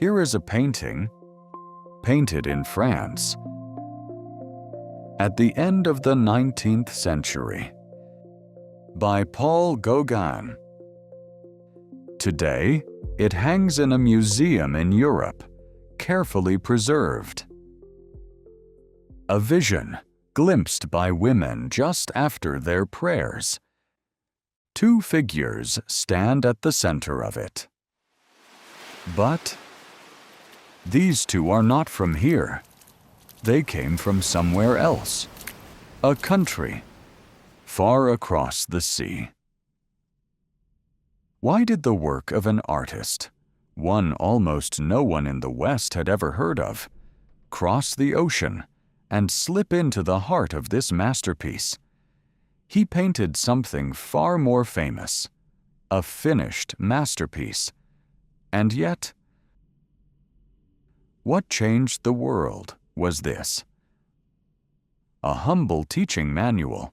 Here is a painting, painted in France, at the end of the 19th century, by Paul Gauguin. Today, it hangs in a museum in Europe, carefully preserved. A vision glimpsed by women just after their prayers. Two figures stand at the center of it. But these two are not from here. They came from somewhere else, a country, far across the sea. Why did the work of an artist, one almost no one in the West had ever heard of, cross the ocean and slip into the heart of this masterpiece? He painted something far more famous, a finished masterpiece. And yet, what changed the world was this: a humble teaching manual.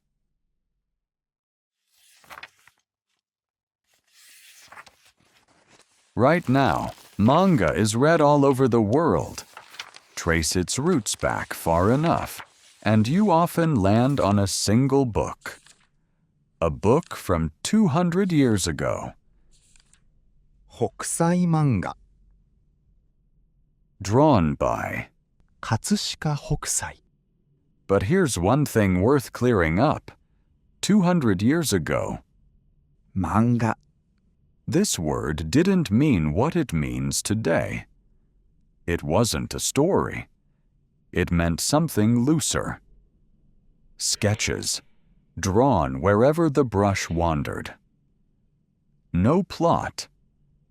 Right now, manga is read all over the world. Trace its roots back far enough, and you often land on a single book. A book from 200 years ago. 北斎漫画 Drawn by. 葛飾北斎 But here's one thing worth clearing up. 200 years ago, 漫画 this word didn't mean what it means today. It wasn't a story. It meant something looser. Sketches, drawn wherever the brush wandered. No plot,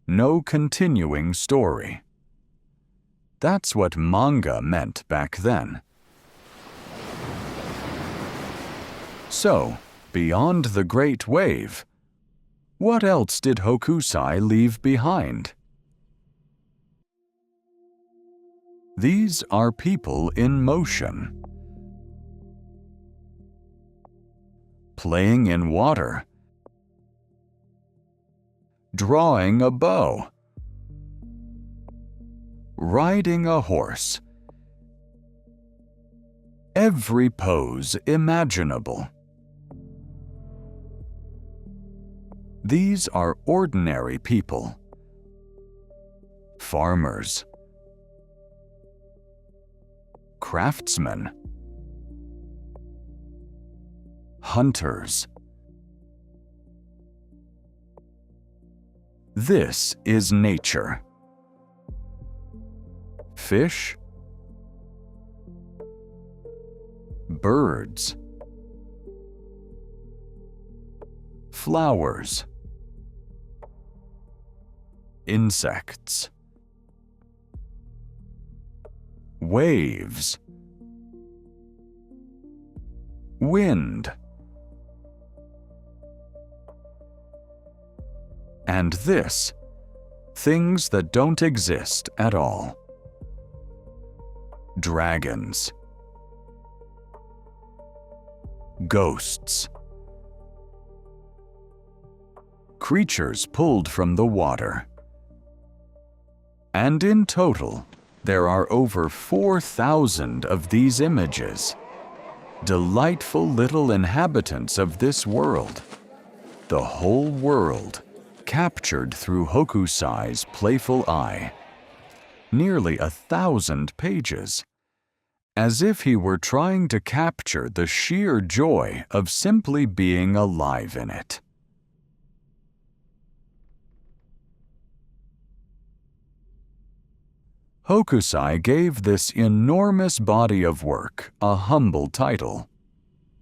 no continuing story. That's what manga meant back then. So, beyond the Great Wave, what else did Hokusai leave behind? These are people in motion. Playing in water. Drawing a bow. Riding a horse. Every pose imaginable. These are ordinary people. Farmers. Craftsmen. Hunters. This is nature. Fish. Birds. Flowers. Insects. Waves. Wind. And this, things that don't exist at all. Dragons. Ghosts. Creatures pulled from the water. And in total, there are over 4,000 of these images. Delightful little inhabitants of this world. The whole world, captured through Hokusai's playful eye. Nearly 1,000 pages. As if he were trying to capture the sheer joy of simply being alive in it. Hokusai gave this enormous body of work a humble title.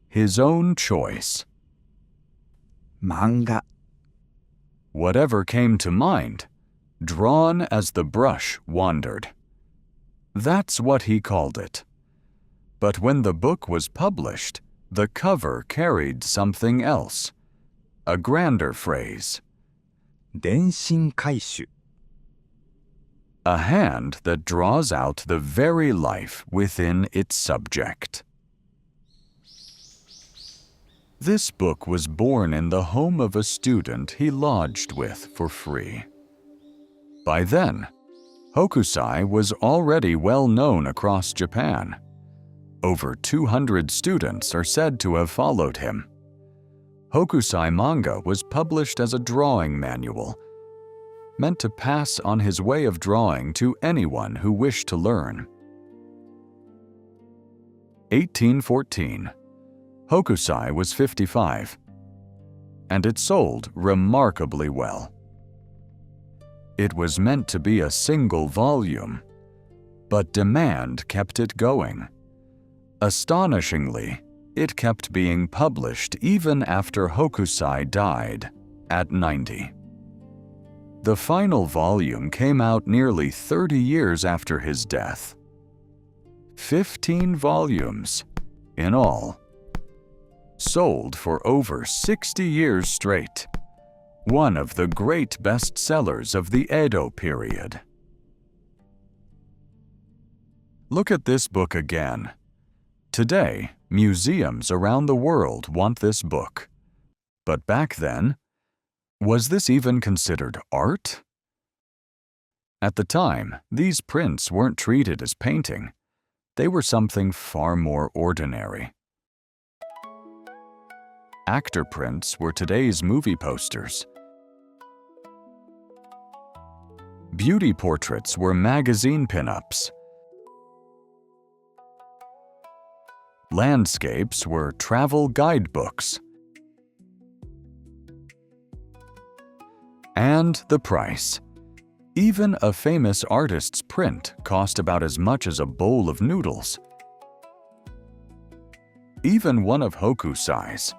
His own choice. 漫画 Whatever came to mind, drawn as the brush wandered. That's what he called it. But when the book was published, the cover carried something else. A grander phrase. 電信回収 A hand that draws out the very life within its subject. This book was born in the home of a student he lodged with for free. By then, Hokusai was already well known across Japan. Over 200 students are said to have followed him. Hokusai manga was published as a drawing manual, meant to pass on his way of drawing to anyone who wished to learn. 1814. Hokusai was 55, and it sold remarkably well. It was meant to be a single volume, but demand kept it going. Astonishingly, it kept being published even after Hokusai died at 90. The final volume came out nearly 30 years after his death. 15 volumes in all. Sold for over 60 years straight. One of the great bestsellers of the Edo period. Look at this book again. Today, museums around the world want this book. But back then, was this even considered art? At the time, these prints weren't treated as painting. They were something far more ordinary. Actor prints were today's movie posters. Beauty portraits were magazine pinups. Landscapes were travel guidebooks. And the price. Even a famous artist's print cost about as much as a bowl of noodles. Even one of Hokusai's.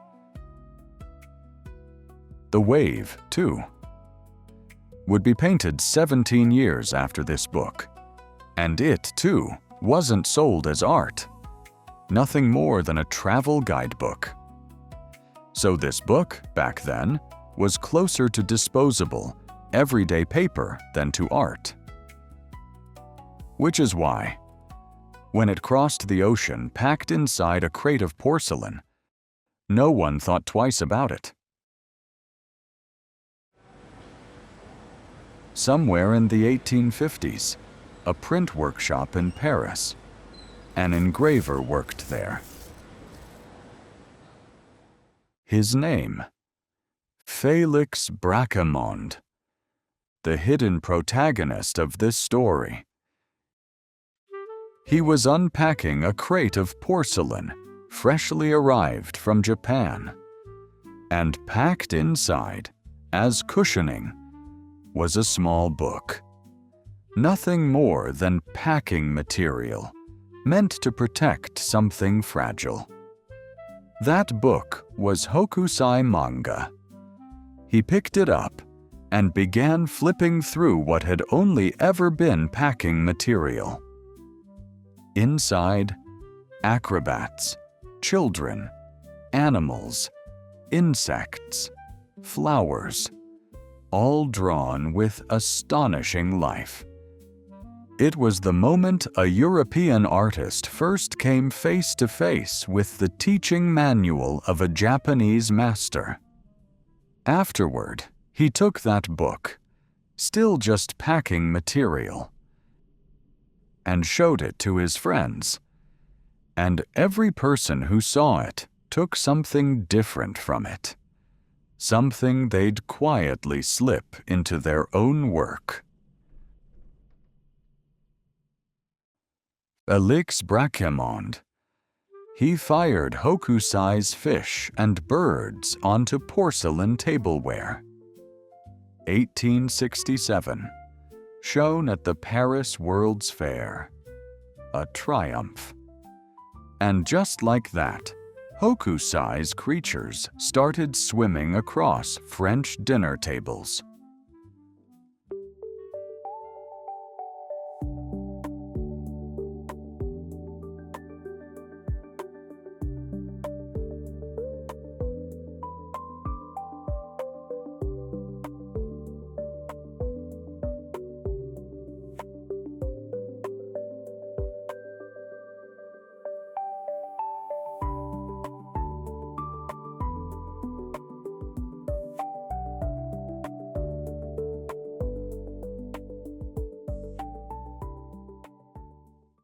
The Wave, too, would be painted 17 years after this book. And it, too, wasn't sold as art. Nothing more than a travel guidebook. So this book, back then, was closer to disposable, everyday paper than to art. Which is why, when it crossed the ocean packed inside a crate of porcelain, no one thought twice about it. Somewhere in the 1850s, a print workshop in Paris. An engraver worked there. His name, Félix Braquemond, the hidden protagonist of this story. He was unpacking a crate of porcelain freshly arrived from Japan, and packed inside, as cushioning, was a small book. Nothing more than packing material, meant to protect something fragile. That book was Hokusai manga. He picked it up and began flipping through what had only ever been packing material. Inside, acrobats, children, animals, insects, flowers, all drawn with astonishing life. It was the moment a European artist first came face to face with the teaching manual of a Japanese master. Afterward, he took that book, still just packing material, and showed it to his friends. And every person who saw it took something different from it, something they'd quietly slip into their own work. Félix Braquemond. He fired Hokusai's fish and birds onto porcelain tableware. 1867. Shown at the Paris World's Fair. A triumph. And just like that, Hokusai's creatures started swimming across French dinner tables.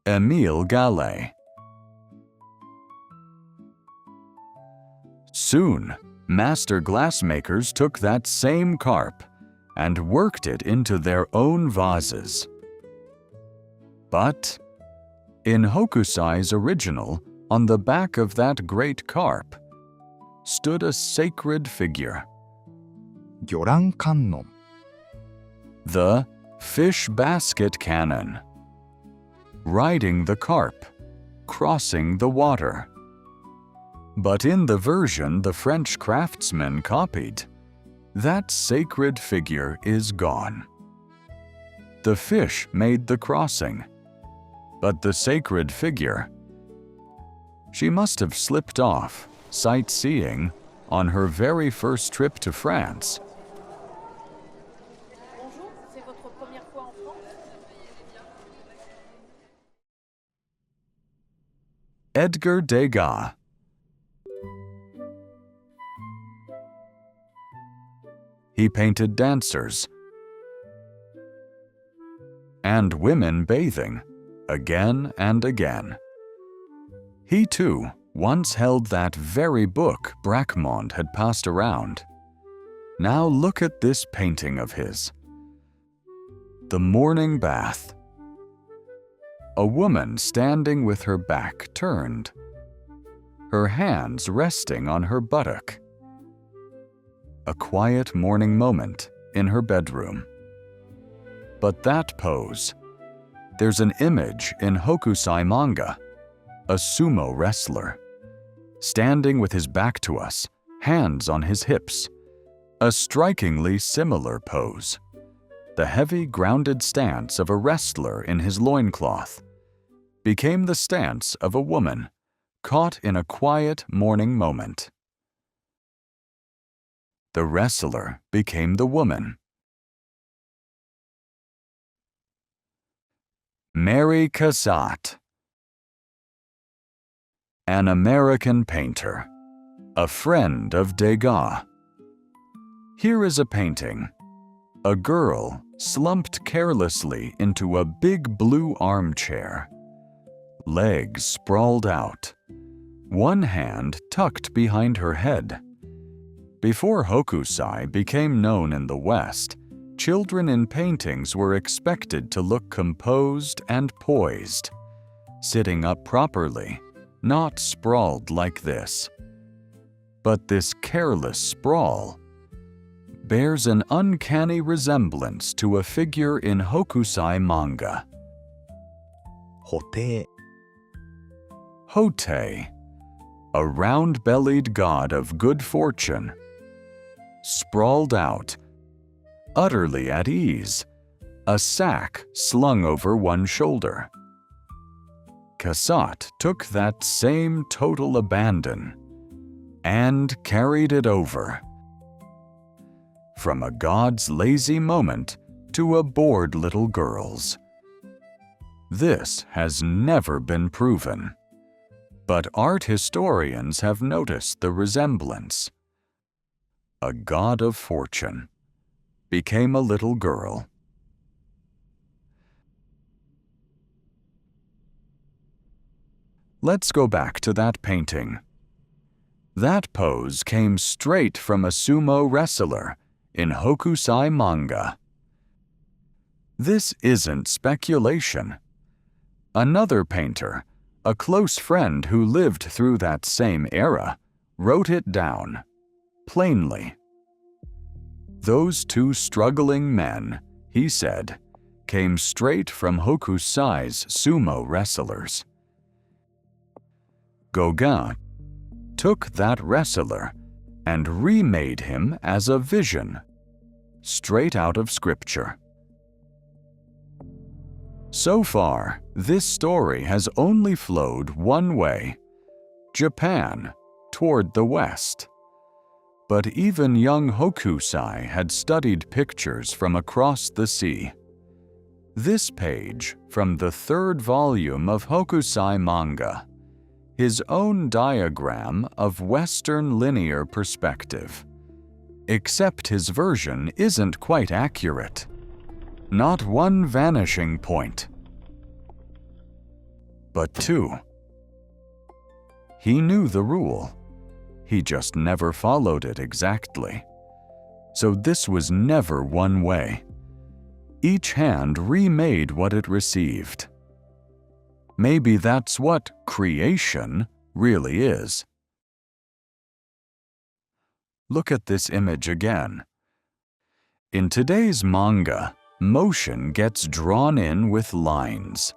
Émile Gallé. Soon, master glassmakers took that same carp and worked it into their own vases. But in Hokusai's original, on the back of that great carp, stood a sacred figure, 魚籃観音 the fish basket cannon, riding the carp, crossing the water. But in the version the French craftsmen copied, that sacred figure is gone. The fish made the crossing, but the sacred figure, she must have slipped off sightseeing on her very first trip to France. Bonjour, c'est votre première fois en France? Edgar Degas. He painted dancers and women bathing again and again. He too once held that very book Bracquemond had passed around. Now look at this painting of his. The morning bath. A woman standing with her back turned, her hands resting on her buttock. A quiet morning moment in her bedroom. But that pose, there's an image in Hokusai manga, a sumo wrestler, standing with his back to us, hands on his hips, a strikingly similar pose. The heavy, grounded stance of a wrestler in his loincloth became the stance of a woman caught in a quiet morning moment. The wrestler became the woman. Mary Cassatt, an American painter, a friend of Degas. Here is a painting. A girl slumped carelessly into a big blue armchair, legs sprawled out, one hand tucked behind her head. Before Hokusai became known in the West, children in paintings were expected to look composed and poised, sitting up properly, not sprawled like this. But this careless sprawl bears an uncanny resemblance to a figure in Hokusai manga. 布袋 Hotei, a round-bellied god of good fortune, sprawled out, utterly at ease, a sack slung over one shoulder. Cassatt took that same total abandon and carried it over. From a god's lazy moment to a bored little girl's. This has never been proven, but art historians have noticed the resemblance. A god of fortune became a little girl. Let's go back to that painting. That pose came straight from a sumo wrestler in Hokusai manga. This isn't speculation. Another painter, a close friend who lived through that same era, wrote it down, plainly. Those two struggling men, he said, came straight from Hokusai's sumo wrestlers. Gauguin took that wrestler and remade him as a vision, straight out of scripture. So far, this story has only flowed one way, Japan toward the West. But even young Hokusai had studied pictures from across the sea. This page from the third volume of Hokusai manga, his own diagram of Western linear perspective. Except his version isn't quite accurate. Not one vanishing point. but 2. He knew the rule. He just never followed it exactly. So this was never one way. Each hand remade what it received. Maybe that's what creation really is. Look at this image again. In today's manga, motion gets drawn in with lines,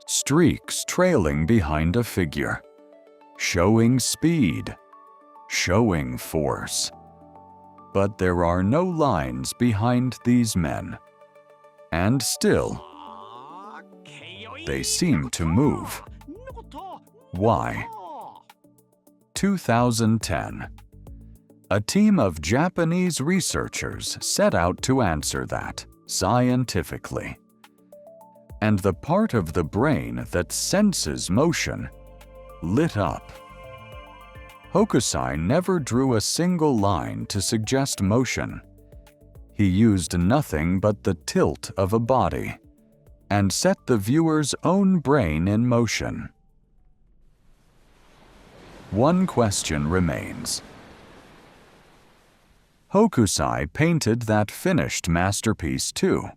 streaks trailing behind a figure, showing speed, showing force. But there are no lines behind these men. And still, they seem to move. Why? 2010. A team of Japanese researchers set out to answer that scientifically. And the part of the brain that senses motion lit up. Hokusai never drew a single line to suggest motion. He used nothing but the tilt of a body and set the viewer's own brain in motion. One question remains. Hokusai painted that finished masterpiece too.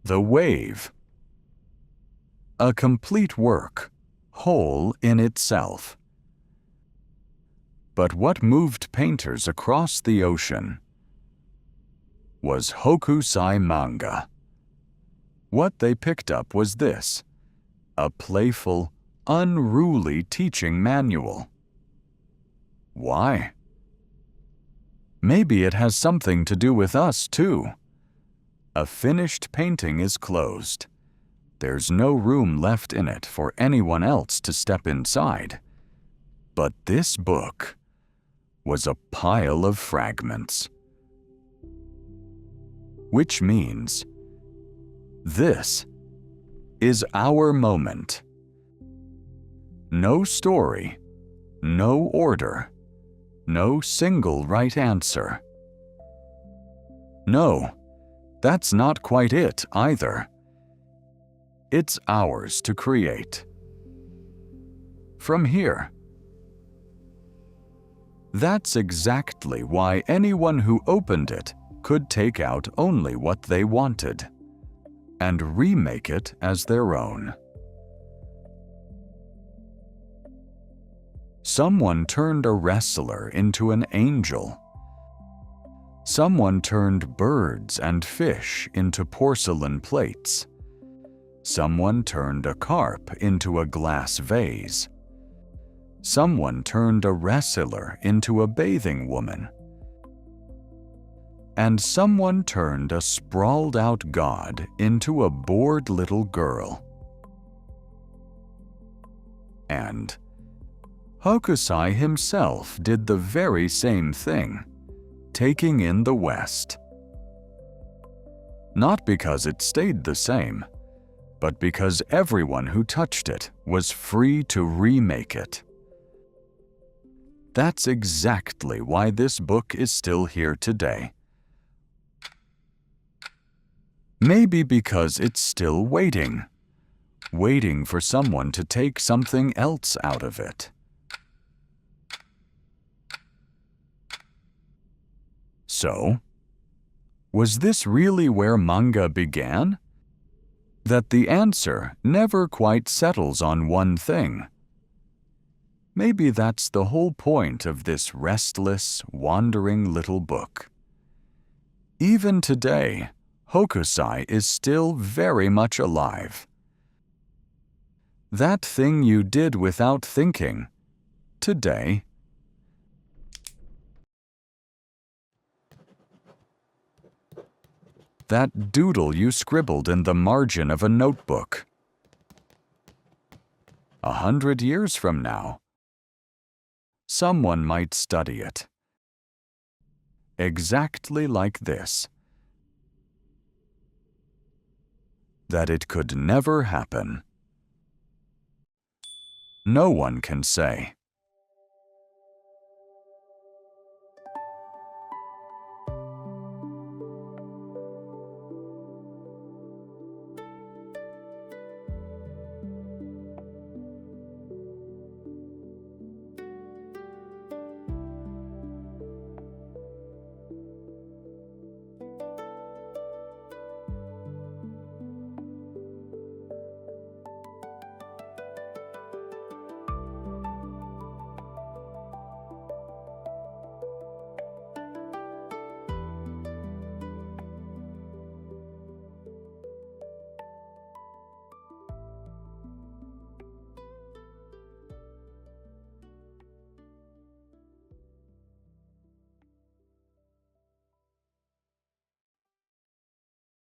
The Wave. A complete work, whole in itself. But what moved painters across the ocean was Hokusai manga. What they picked up was this, a playful, unruly teaching manual. Why? Maybe it has something to do with us, too. A finished painting is closed. There's no room left in it for anyone else to step inside. But this book was a pile of fragments. Which means this is our moment. No story, no order, no single right answer. No, that's not quite it either. It's ours to create. From here. That's exactly why anyone who opened it could take out only what they wanted and remake it as their own. Someone turned a wrestler into an angel. Someone turned birds and fish into porcelain plates. Someone turned a carp into a glass vase. Someone turned a wrestler into a bathing woman. And someone turned a sprawled-out god into a bored little girl. And Hokusai himself did the very same thing, taking in the West. Not because it stayed the same, but because everyone who touched it was free to remake it. That's exactly why this book is still here today. Maybe because it's still waiting for someone to take something else out of it. So, was this really where manga began? That the answer never quite settles on one thing. Maybe that's the whole point of this restless, wandering little book. Even today, Hokusai is still very much alive. That thing you did without thinking, today. That doodle you scribbled in the margin of a notebook. 100 years from now, someone might study it. Exactly like this. That it could never happen. No one can say.